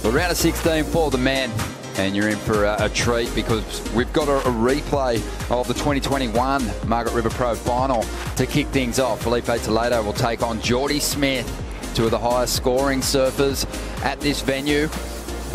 Well, round of 16 for the men, and you're in for a treat because we've got a replay of the 2021 Margaret River Pro Final to kick things off. Filipe Toledo will take on Jordy Smith, two of the highest scoring surfers at this venue,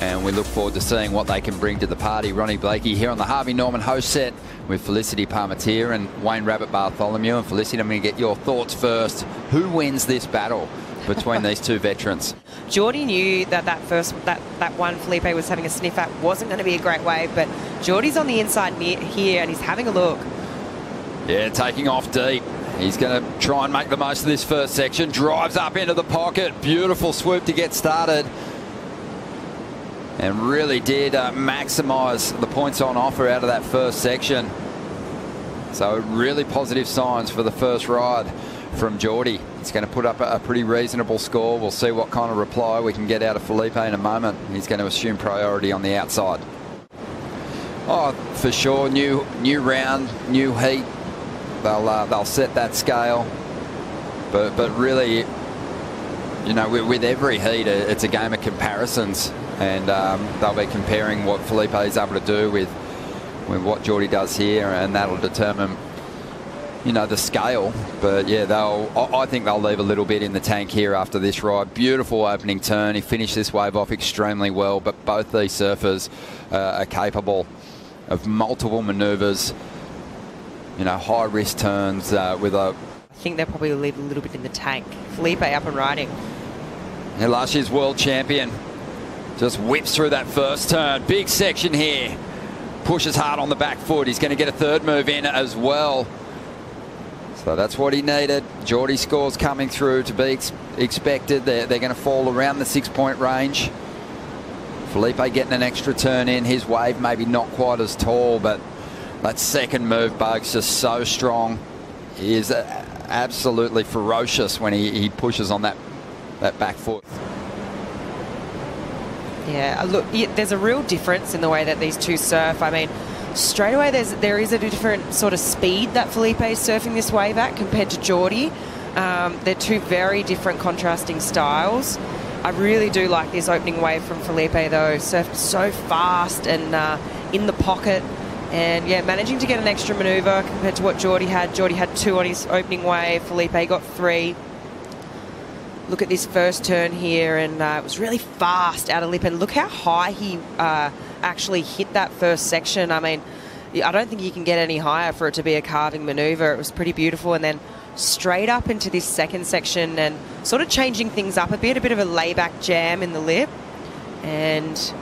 and we look forward to seeing what they can bring to the party. Ronnie Blakey here on the Harvey Norman host set with Felicity Palmatier and Wayne Rabbit Bartholomew. And Felicity, I'm going to get your thoughts first. Who wins this battle between these two veterans? Jordy knew that that one Filipe was having a sniff at wasn't going to be a great wave, but Jordy's on the inside here and he's having a look. Yeah, taking off deep. He's going to try and make the most of this first section. Drives up into the pocket. Beautiful swoop to get started. And really did maximise the points on offer out of that first section. So really positive signs for the first ride from Jordy. He's going to put up a pretty reasonable score. We'll see what kind of reply we can get out of Filipe in a moment. He's going to assume priority on the outside. Oh, for sure, new round, new heat. They'll set that scale. But really, you know, with every heat, it's a game of comparisons, and they'll be comparing what Filipe is able to do with what Jordy does here, and that'll determine, you know, the scale. But yeah, I think they'll leave a little bit in the tank here after this ride. Beautiful opening turn. He finished this wave off extremely well, but both these surfers are capable of multiple maneuvers, you know, high risk turns with a... I think they'll probably leave a little bit in the tank. Filipe up and riding. Yeah, last year's world champion just whips through that first turn. Big section here. Pushes hard on the back foot. He's going to get a third move in as well. So that's what he needed. Jordy scores coming through to be expected. They're going to fall around the 6-point range. Filipe getting an extra turn in. His wave maybe not quite as tall, but that second move, Bug's just so strong. He is absolutely ferocious when he pushes on that back foot. Yeah, look, there's a real difference in the way that these two surf. I mean, straight away there is a different sort of speed that Filipe is surfing this wave at compared to Jordy. They're two very different contrasting styles. I really do like this opening wave from Filipe though. Surfed so fast and in the pocket, and yeah, managing to get an extra manoeuvre compared to what Jordy had. Jordy had 2 on his opening wave. Filipe got 3. Look at this first turn here, and it was really fast out of lip, and look how high he actually hit that first section. I mean, I don't think you can get any higher for it to be a carving manoeuvre. It was pretty beautiful, and then straight up into this second section and sort of changing things up a bit of a layback jam in the lip, and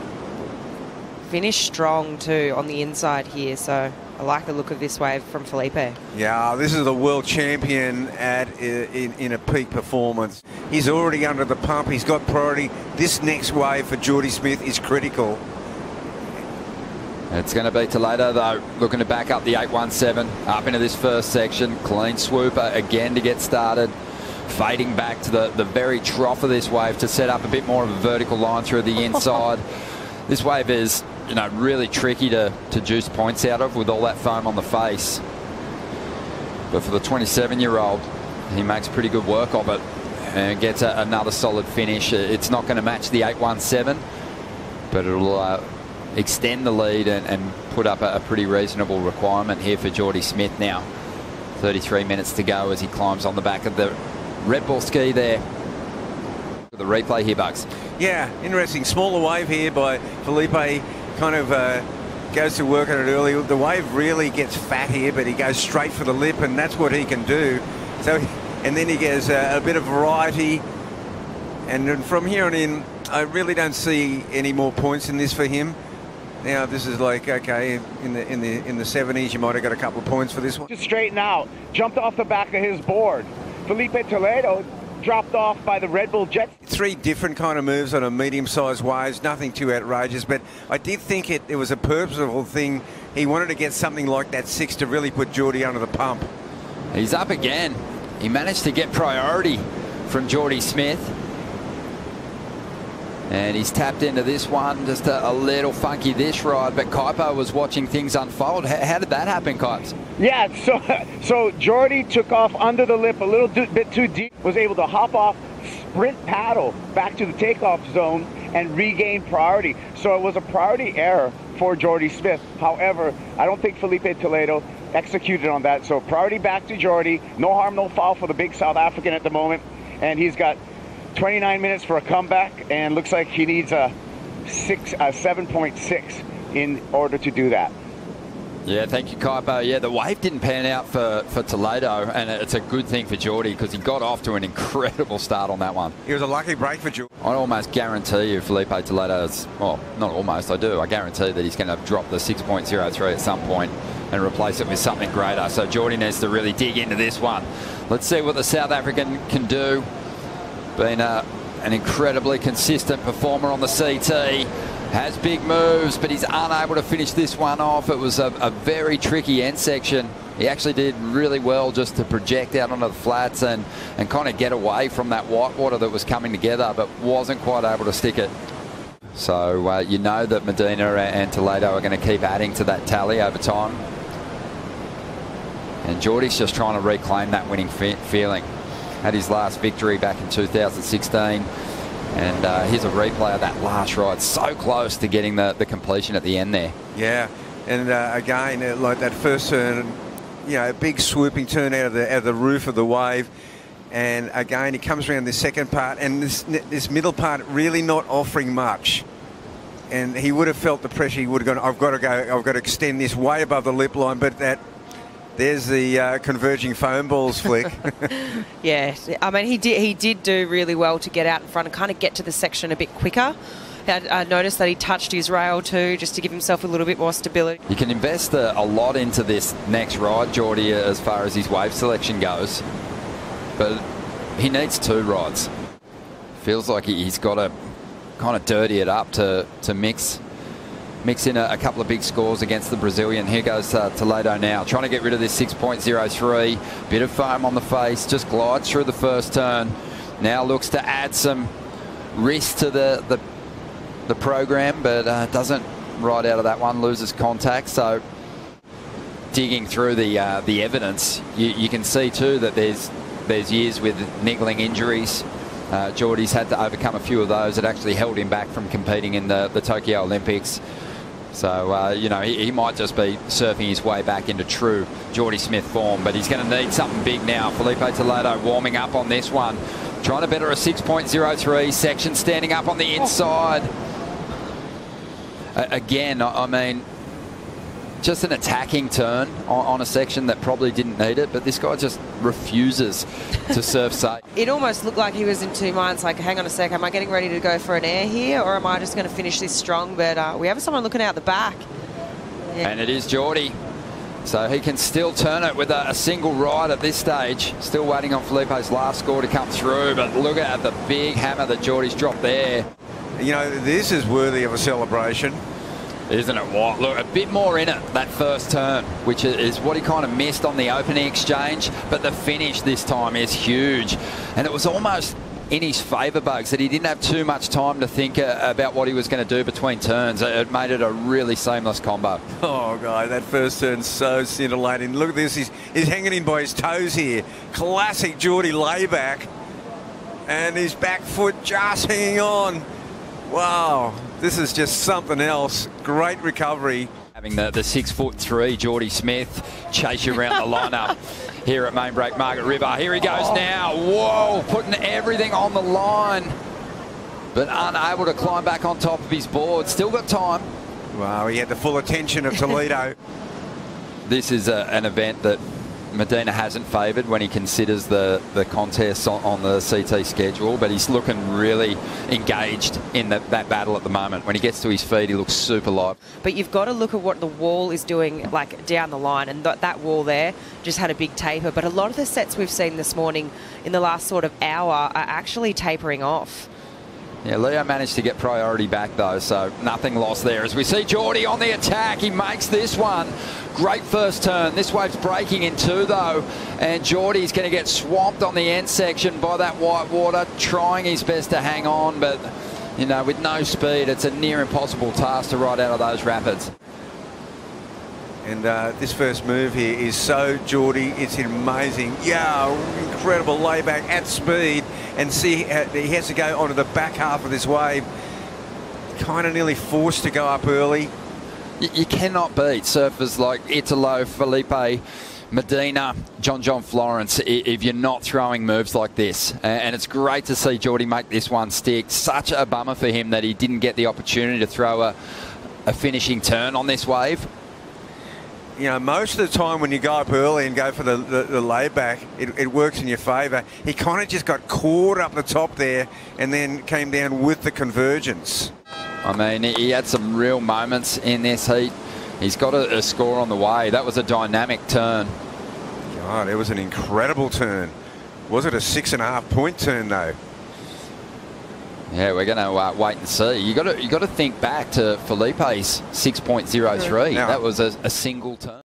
finished strong too on the inside here. So I like the look of this wave from Filipe. Yeah, this is the world champion in a peak performance. He's already under the pump. He's got priority. This next wave for Jordy Smith is critical. It's going to be Toledo, though, looking to back up the 817 up into this first section. Clean swoop again to get started. Fading back to the very trough of this wave to set up a bit more of a vertical line through the inside. This wave is, you know, really tricky to juice points out of with all that foam on the face. But for the 27-year-old, he makes pretty good work of it and gets another solid finish. It's not going to match the 817, but it'll extend the lead and put up a pretty reasonable requirement here for Jordy Smith now. 33 minutes to go as he climbs on the back of the Red Bull ski there. The replay here, Bugs. Yeah, interesting. Smaller wave here by Filipe. Kind of goes to work on it early. The wave really gets fat here, but he goes straight for the lip, and that's what he can do. So, and then he gets a bit of variety. And then from here on in, I really don't see any more points in this for him. Now this is like, okay, in the 70s, you might have got a couple of points for this one. Just straighten out, jumped off the back of his board. Filipe Toledo dropped off by the Red Bull Jet. 3 different kind of moves on a medium-sized waves, nothing too outrageous, but I did think it was a purposeful thing. He wanted to get something like that 6 to really put Jordy under the pump. He's up again. He managed to get priority from Jordy Smith. And he's tapped into this one, just a little funky this ride, but Kaipo was watching things unfold. How did that happen, Kipes? Yeah, so Jordy took off under the lip a little bit too deep, was able to hop off, sprint paddle back to the takeoff zone, and regain priority. So it was a priority error for Jordy Smith. However, I don't think Filipe Toledo executed on that. So priority back to Jordy. No harm, no foul for the big South African at the moment. And he's got 29 minutes for a comeback, and looks like he needs a 7.6 in order to do that. Yeah, thank you, Kaipo. Yeah, the wave didn't pan out for Toledo, and it's a good thing for Jordy because he got off to an incredible start on that one. It was a lucky break for Jordy. I almost guarantee you Filipe Toledo's, well, not almost, I do. I guarantee that he's going to drop the 6.03 at some point and replace it with something greater. So Jordy needs to really dig into this one. Let's see what the South African can do. Been an incredibly consistent performer on the CT. Has big moves, but he's unable to finish this one off. It was a very tricky end section. He actually did really well just to project out onto the flats and kind of get away from that whitewater that was coming together, but wasn't quite able to stick it. So you know that Medina and Toledo are going to keep adding to that tally over time. And Jordy's just trying to reclaim that winning feeling. Had his last victory back in 2016. And here's a replay of that last ride. So close to getting the completion at the end there. Yeah, and again, like that first turn, you know, a big swooping turn out of the roof of the wave. And again, he comes around this second part, and this middle part really not offering much. And he would have felt the pressure. He would have gone, I've got to extend this way above the lip line, but there's the converging foam balls flick. Yeah, I mean, he did do really well to get out in front and kind of get to the section a bit quicker. I noticed that he touched his rail too, just to give himself a little bit more stability. You can invest a lot into this next ride, Jordy, as far as his wave selection goes. But he needs 2 rides. Feels like he's got to kind of dirty it up to mix in a couple of big scores against the Brazilian. Here goes Toledo now, trying to get rid of this 6.03. Bit of foam on the face, just glides through the first turn. Now looks to add some risk to the program, but doesn't ride out of that one, loses contact. So digging through the evidence, you can see too that there's years with niggling injuries. Jordy's had to overcome a few of those that actually held him back from competing in the Tokyo Olympics. So, you know, he might just be surfing his way back into true Jordy Smith form, but he's going to need something big now. Filipe Toledo warming up on this one, trying to better a 6.03 section, standing up on the inside. Again, I mean, just an attacking turn on a section that probably didn't need it, but this guy just refuses to surf safe. It almost looked like he was in 2 minds, like, hang on a sec, am I getting ready to go for an air here, or am I just going to finish this strong? But we have someone looking out the back. Yeah. And it is Jordy. So he can still turn it with a single ride at this stage. Still waiting on Felipe's last score to come through, but look at the big hammer that Jordy's dropped there. You know, this is worthy of a celebration. Isn't it what? Look, a bit more in it, that first turn, which is what he kind of missed on the opening exchange, but the finish this time is huge. And it was almost in his favour, Bugs, that he didn't have too much time to think about what he was going to do between turns. It made it a really seamless combo. Oh, God, that first turn's so scintillating. Look at this. He's hanging in by his toes here. Classic Jordy layback. And his back foot just hanging on. Wow. This is just something else. Great recovery. Having the 6'3" Jordy Smith chase you around the lineup here at Main Break Margaret River. Here he goes now. Whoa, putting everything on the line, but unable to climb back on top of his board. Still got time. Wow, he had the full attention of Toledo. This is an event that Medina hasn't favoured when he considers the contests on the CT schedule, but he's looking really engaged in that battle at the moment. When he gets to his feet, he looks super live. But you've got to look at what the wall is doing, like down the line, and that wall there just had a big taper. But a lot of the sets we've seen this morning in the last sort of hour are actually tapering off. Yeah, Leo managed to get priority back though, so nothing lost there. As we see Jordy on the attack, he makes this one. Great first turn. This wave's breaking in 2 though, and Jordy's going to get swamped on the end section by that white water, trying his best to hang on, but you know, with no speed, it's a near impossible task to ride out of those rapids. And this first move here is so Jordy, it's amazing. Yeah, incredible layback at speed. And see, he has to go onto the back half of this wave. kind of nearly forced to go up early. You cannot beat surfers like Italo, Filipe, Medina, John Florence if you're not throwing moves like this. And it's great to see Jordy make this one stick. Such a bummer for him that he didn't get the opportunity to throw a finishing turn on this wave. You know, most of the time when you go up early and go for the layback, it works in your favour. He kind of just got caught up the top there and then came down with the convergence. I mean, he had some real moments in this heat. He's got a score on the way. That was a dynamic turn. God, it was an incredible turn. Was it a 6.5 point turn though? Yeah, we're going to wait and see. You got to think back to Felipe's 6.03. Yeah. That was a single turn.